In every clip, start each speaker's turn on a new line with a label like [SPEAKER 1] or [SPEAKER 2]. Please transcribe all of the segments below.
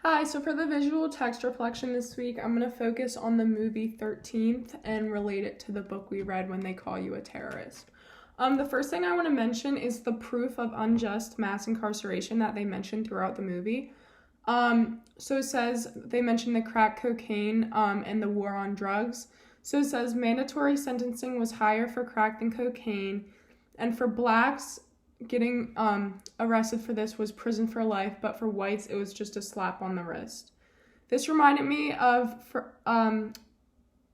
[SPEAKER 1] Hi, so for the visual text reflection this week, I'm going to focus on the movie 13th and relate it to the book we read, When They Call You a Terrorist. The first thing I want to mention is the proof of unjust mass incarceration that they mentioned throughout the movie. So it says, they mentioned the crack cocaine and the war on drugs. So it says mandatory sentencing was higher for crack than cocaine, and for blacks, getting arrested for this was prison for life, but for whites it was just a slap on the wrist. This reminded me of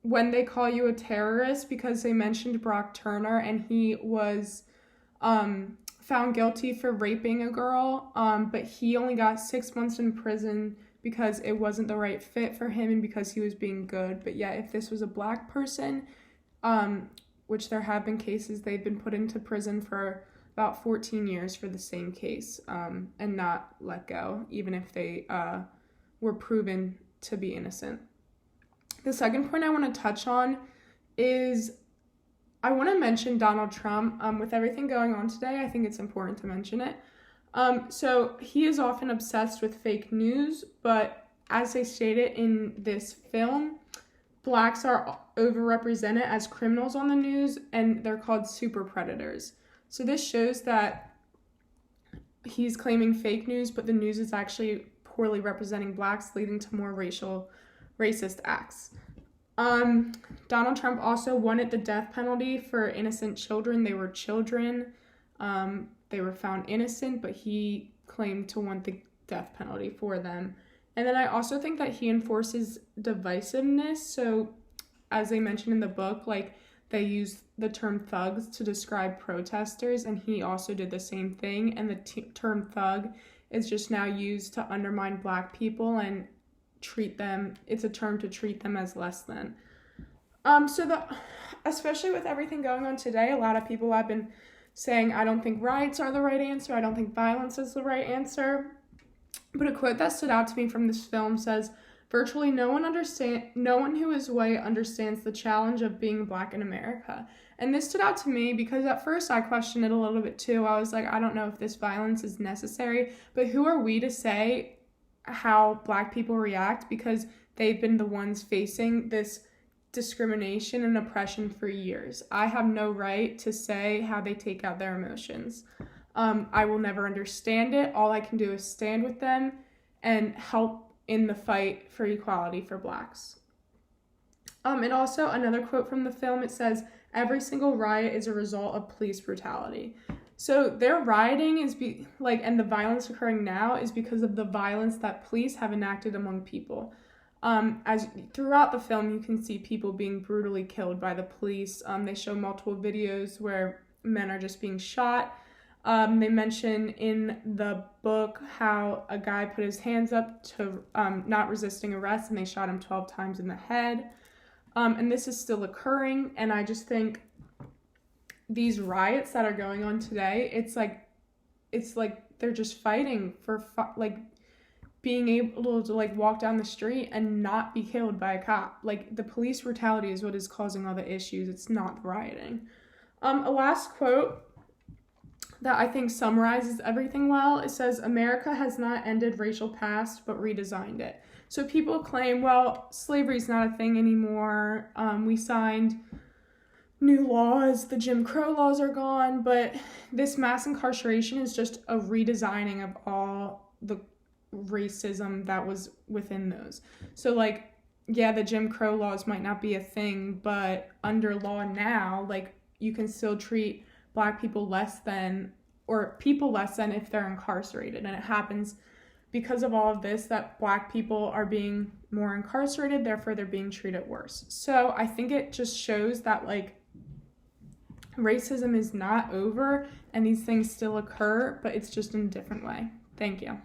[SPEAKER 1] When They Call You a Terrorist, because they mentioned Brock Turner and he was found guilty for raping a girl, but he only got 6 months in prison because it wasn't the right fit for him and because he was being good. But yeah, if this was a black person, which there have been cases, they've been put into prison for about 14 years for the same case, and not let go, even if they were proven to be innocent. The second point I want to touch on is I want to mention Donald Trump. With everything going on today, I think it's important to mention it. So he is often obsessed with fake news, but as they stated in this film, blacks are overrepresented as criminals on the news, and they're called super predators. So this shows that he's claiming fake news, but the news is actually poorly representing blacks, leading to more racist acts. Donald Trump also wanted the death penalty for innocent children. They were children. They were found innocent, but he claimed to want the death penalty for them. And then I also think that he enforces divisiveness. So as they mentioned in the book, like, they use the term thugs to describe protesters, and he also did the same thing. And the term thug is just now used to undermine black people and treat them, it's a term to treat them as less than. Especially with everything going on today, a lot of people have been saying, I don't think riots are the right answer, I don't think violence is the right answer. But a quote that stood out to me from this film says, virtually no one who is white understands the challenge of being black in America. And this stood out to me because at first I questioned it a little bit too. I was like, I don't know if this violence is necessary, but who are we to say how black people react, because they've been the ones facing this discrimination and oppression for years. I have no right to say how they take out their emotions. I will never understand it. All I can do is stand with them and help in the fight for equality for blacks. And also another quote from the film, it says, every single riot is a result of police brutality. So their rioting is and the violence occurring now is because of the violence that police have enacted among people. As throughout the film, you can see people being brutally killed by the police. They show multiple videos where men are just being shot. They mention in the book how a guy put his hands up to not resisting arrest, and they shot him 12 times in the head. And this is still occurring, and I just think these riots that are going on today, it's like they're just fighting for being able to walk down the street and not be killed by a cop. Like, the police brutality is what is causing all the issues. It's not the rioting. A last quote that I think summarizes everything well. It says, America has not ended racial past, but redesigned it. So people claim, well, slavery's not a thing anymore. We signed new laws, the Jim Crow laws are gone, but this mass incarceration is just a redesigning of all the racism that was within those. So the Jim Crow laws might not be a thing, but under law now, you can still treat black people less than, or people less than, if they're incarcerated. And it happens because of all of this that black people are being more incarcerated, therefore they're being treated worse. So I think it just shows that racism is not over and these things still occur, but it's just in a different way. Thank you.